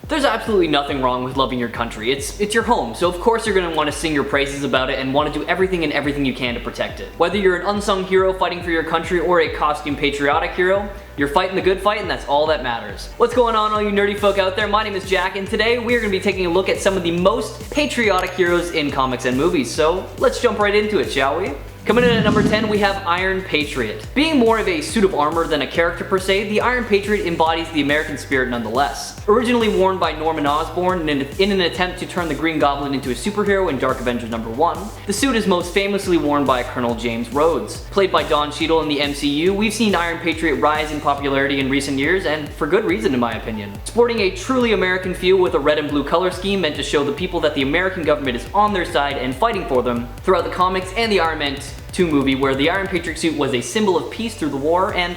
There's absolutely nothing wrong with loving your country. It's your home, so of course you're going to want to sing your praises about it and want to do everything you can to protect it. Whether you're an unsung hero fighting for your country or a costume patriotic hero, you're fighting the good fight and that's all that matters. What's going on, all you nerdy folk out there? My name is Jack and today we're going to be taking a look at some of the most patriotic heroes in comics and movies, so let's jump right into it, shall we? Coming in at number 10, we have Iron Patriot. Being more of a suit of armor than a character per se, the Iron Patriot embodies the American spirit nonetheless. Originally worn by Norman Osborn in an attempt to turn the Green Goblin into a superhero in Dark Avengers number 1, the suit is most famously worn by Colonel James Rhodes. Played by Don Cheadle in the MCU, we've seen Iron Patriot rise in popularity in recent years, and for good reason in my opinion. Sporting a truly American feel with a red and blue color scheme meant to show the people that the American government is on their side and fighting for them throughout the comics and the Iron Man 2 movie, where the Iron Patriot suit was a symbol of peace through the war, and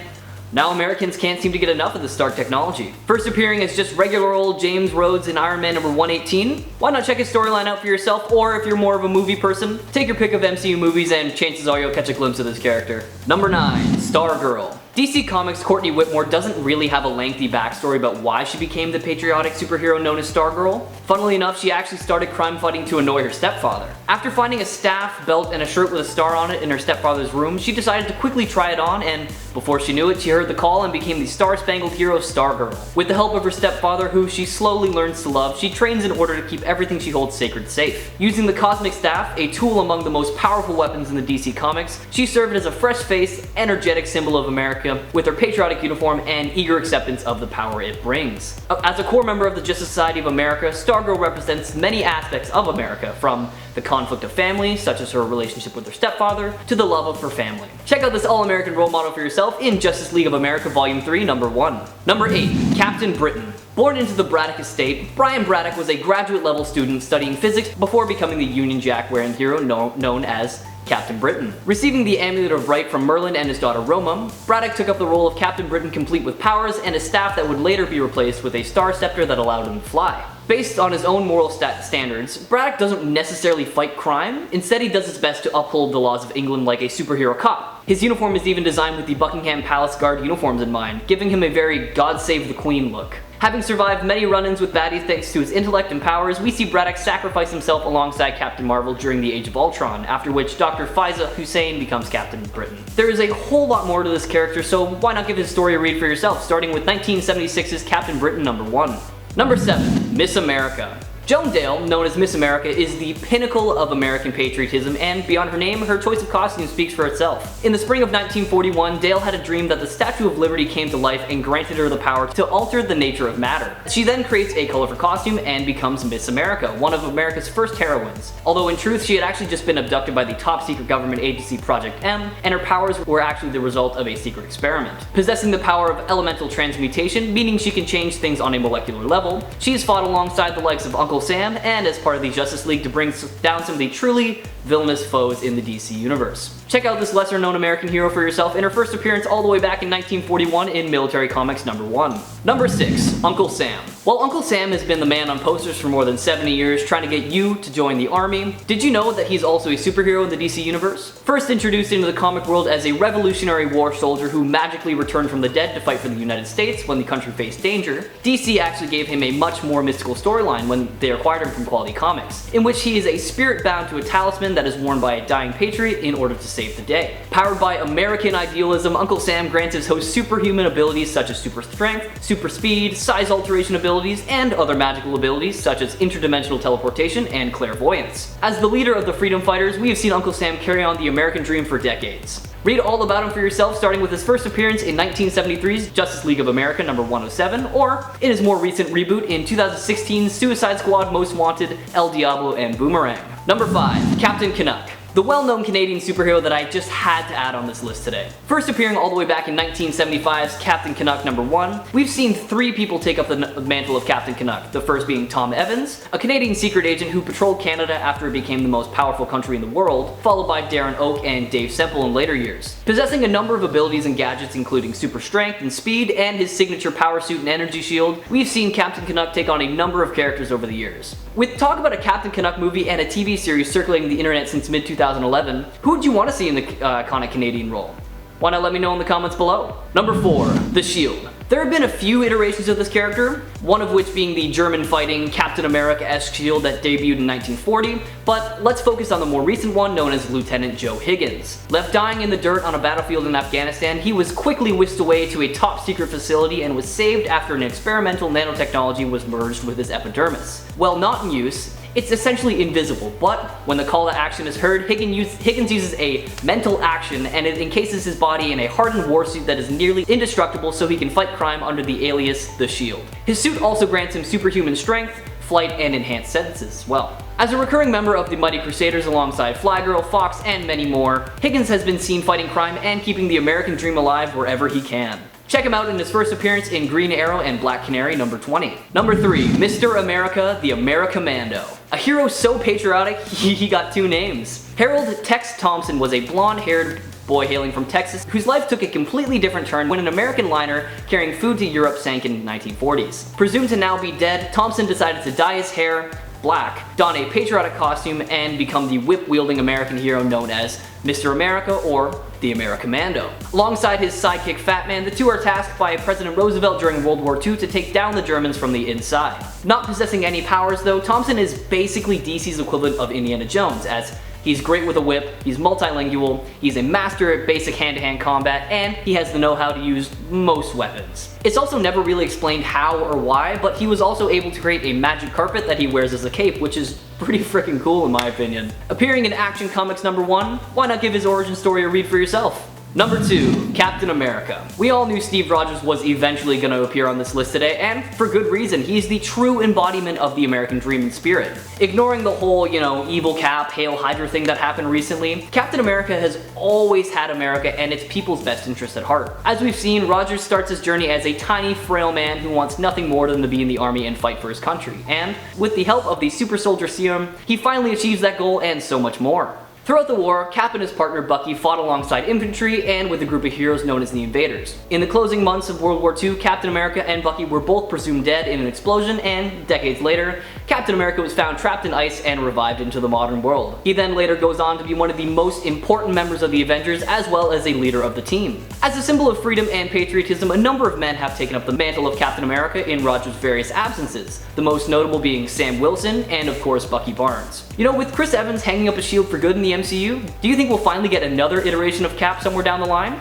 now Americans can't seem to get enough of this stark technology. First appearing as just regular old James Rhodes in Iron Man number 118, why not check his storyline out for yourself, or if you're more of a movie person, take your pick of MCU movies and chances are you'll catch a glimpse of this character. Number 9, Stargirl. DC Comics' Courtney Whitmore doesn't really have a lengthy backstory about why she became the patriotic superhero known as Stargirl. Funnily enough, she actually started crime fighting to annoy her stepfather. After finding a staff, belt, and a shirt with a star on it in her stepfather's room, she decided to quickly try it on, and before she knew it, she heard the call and became the star-spangled hero Stargirl. With the help of her stepfather, who she slowly learns to love, she trains in order to keep everything she holds sacred safe. Using the Cosmic Staff, a tool among the most powerful weapons in the DC Comics, she served as a fresh-faced, energetic symbol of America, with her patriotic uniform and eager acceptance of the power it brings. As a core member of the Justice Society of America, Stargirl represents many aspects of America, from the conflict of family, such as her relationship with her stepfather, to the love of her family. Check out this all-American role model for yourself in Justice League of America Volume 3, number 1. Number 8, Captain Britain. Born into the Braddock estate, Brian Braddock was a graduate-level student studying physics before becoming the Union Jack-wearing hero known as Captain Britain. Receiving the Amulet of Right from Merlin and his daughter Roma, Braddock took up the role of Captain Britain complete with powers and a staff that would later be replaced with a star scepter that allowed him to fly. Based on his own moral standards, Braddock doesn't necessarily fight crime, instead he does his best to uphold the laws of England like a superhero cop. His uniform is even designed with the Buckingham Palace Guard uniforms in mind, giving him a very God Save the Queen look. Having survived many run-ins with baddies thanks to his intellect and powers, we see Braddock sacrifice himself alongside Captain Marvel during the Age of Ultron, after which Dr. Faiza Hussein becomes Captain Britain. There is a whole lot more to this character, so why not give his story a read for yourself, starting with 1976's Captain Britain number 1. Number 7, Miss America. Joan Dale, known as Miss America, is the pinnacle of American patriotism, and beyond her name, her choice of costume speaks for itself. In the spring of 1941, Dale had a dream that the Statue of Liberty came to life and granted her the power to alter the nature of matter. She then creates a colorful costume and becomes Miss America, one of America's first heroines. Although in truth, she had actually just been abducted by the top-secret government agency Project M, and her powers were actually the result of a secret experiment. Possessing the power of elemental transmutation, meaning she can change things on a molecular level, she has fought alongside the likes of Uncle Sam and as part of the Justice League to bring down some of the truly villainous foes in the DC universe. Check out this lesser-known American hero for yourself in her first appearance all the way back in 1941 in Military Comics number 1. Number 6, Uncle Sam. While Uncle Sam has been the man on posters for more than 70 years trying to get you to join the army, did you know that he's also a superhero in the DC universe? First introduced into the comic world as a Revolutionary War soldier who magically returned from the dead to fight for the United States when the country faced danger, DC actually gave him a much more mystical storyline when they acquired him from Quality Comics, in which he is a spirit bound to a talisman that is worn by a dying patriot in order to save the day. Powered by American idealism, Uncle Sam grants his host superhuman abilities such as super strength, super speed, size alteration abilities, and other magical abilities such as interdimensional teleportation and clairvoyance. As the leader of the freedom fighters, we have seen Uncle Sam carry on the American dream for decades. Read all about him for yourself, starting with his first appearance in 1973's Justice League of America number 107, or in his more recent reboot in 2016's Suicide Squad Most Wanted, El Diablo and Boomerang. Number 5, Captain CANUCK. The well-known Canadian superhero that I just had to add on this list today. First appearing all the way back in 1975's Captain CANUCK number 1, we've seen 3 people take up the mantle of Captain CANUCK, the first being Tom Evans, a Canadian secret agent who patrolled Canada after it became the most powerful country in the world, followed by Darren Oak and Dave Semple in later years. Possessing a number of abilities and gadgets including super strength and speed and his signature power suit and energy shield, we've seen Captain CANUCK take on a number of characters over the years. With talk about a Captain CANUCK movie and a TV series circulating the internet since mid-2011, who would you want to see in the iconic Canadian role? Why not let me know in the comments below? Number 4, The Shield. There have been a few iterations of this character, one of which being the German fighting Captain America-esque shield that debuted in 1940, but let's focus on the more recent one known as Lieutenant Joe Higgins. Left dying in the dirt on a battlefield in Afghanistan, he was quickly whisked away to a top secret facility and was saved after an experimental nanotechnology was merged with his epidermis. While not in use, it's essentially invisible, but when the call to action is heard, Higgins uses a mental action and it encases his body in a hardened war suit that is nearly indestructible so he can fight crime under the alias The Shield. His suit also grants him superhuman strength, flight, and enhanced senses as well. As a recurring member of the Mighty Crusaders alongside Flygirl, Fox, and many more, Higgins has been seen fighting crime and keeping the American dream alive wherever he can. Check him out in his first appearance in Green Arrow and Black Canary number 20. Number 3, Mr. America, the Americommando. A hero so patriotic, he got 2 names. Harold Tex Thompson was a blonde-haired boy hailing from Texas whose life took a completely different turn when an American liner carrying food to Europe sank in the 1940s. Presumed to now be dead, Thompson decided to dye his hair black, don a patriotic costume, and become the whip-wielding American hero known as Mr. America or the Americommando. Alongside his sidekick Fat Man, the two are tasked by President Roosevelt during World War II to take down the Germans from the inside. Not possessing any powers though, Thompson is basically DC's equivalent of Indiana Jones, as he's great with a whip, he's multilingual, he's a master at basic hand-to-hand combat, and he has the know-how to use most weapons. It's also never really explained how or why, but he was also able to create a magic carpet that he wears as a cape, which is pretty freaking cool in my opinion. Appearing in Action Comics number 1, why not give his origin story a read for yourself? Number 2, Captain America. We all knew Steve Rogers was eventually going to appear on this list today, and for good reason. He's the true embodiment of the American dream and spirit. Ignoring the whole, evil Cap, Hail Hydra thing that happened recently, Captain America has always had America and its people's best interest at heart. As we've seen, Rogers starts his journey as a tiny, frail man who wants nothing more than to be in the army and fight for his country. And with the help of the Super Soldier Serum, he finally achieves that goal and so much more. Throughout the war, Cap and his partner Bucky fought alongside infantry and with a group of heroes known as the Invaders. In the closing months of World War II, Captain America and Bucky were both presumed dead in an explosion, and decades later, Captain America was found trapped in ice and revived into the modern world. He then later goes on to be one of the most important members of the Avengers as well as a leader of the team. As a symbol of freedom and patriotism, a number of men have taken up the mantle of Captain America in Rogers' various absences, the most notable being Sam Wilson and of course Bucky Barnes. With Chris Evans hanging up a shield for good in the MCU, do you think we'll finally get another iteration of Cap somewhere down the line?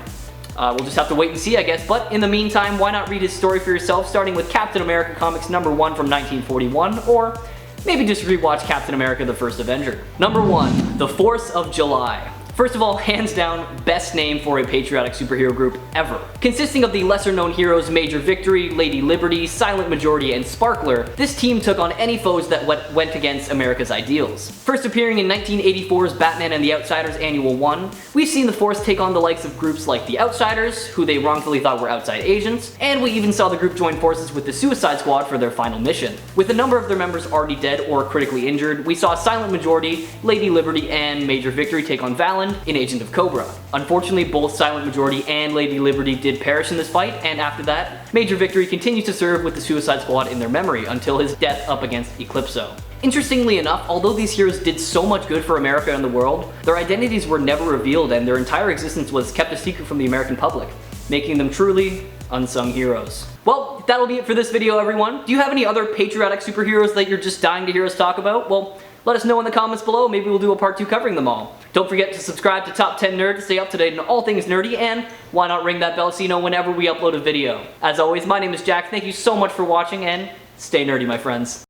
We'll just have to wait and see, I guess, but in the meantime, why not read his story for yourself, starting with Captain America Comics number 1 from 1941, or maybe just rewatch Captain America the First Avenger. Number 1, The Force of July. First of all, hands down, best name for a patriotic superhero group ever. Consisting of the lesser known heroes Major Victory, Lady Liberty, Silent Majority, and Sparkler, this team took on any foes that went against America's ideals. First appearing in 1984's Batman and the Outsiders Annual 1, we've seen the Force take on the likes of groups like the Outsiders, who they wrongfully thought were outside agents, and we even saw the group join forces with the Suicide Squad for their final mission. With a number of their members already dead or critically injured, we saw Silent Majority, Lady Liberty, and Major Victory take on Valen in Agent of Cobra. Unfortunately, both Silent Majority and Lady Liberty did perish in this fight, and after that, Major Victory continues to serve with the Suicide Squad in their memory until his death up against Eclipso. Interestingly enough, although these heroes did so much good for America and the world, their identities were never revealed and their entire existence was kept a secret from the American public, making them truly unsung heroes. Well, that'll be it for this video, everyone. Do you have any other patriotic superheroes that you're just dying to hear us talk about? Well, let us know in the comments below. Maybe we'll do a part 2 covering them all. Don't forget to subscribe to Top 10 Nerd to stay up to date on all things nerdy, and why not ring that bell so you know whenever we upload a video. As always, my name is Jack. Thank you so much for watching, and stay nerdy, my friends.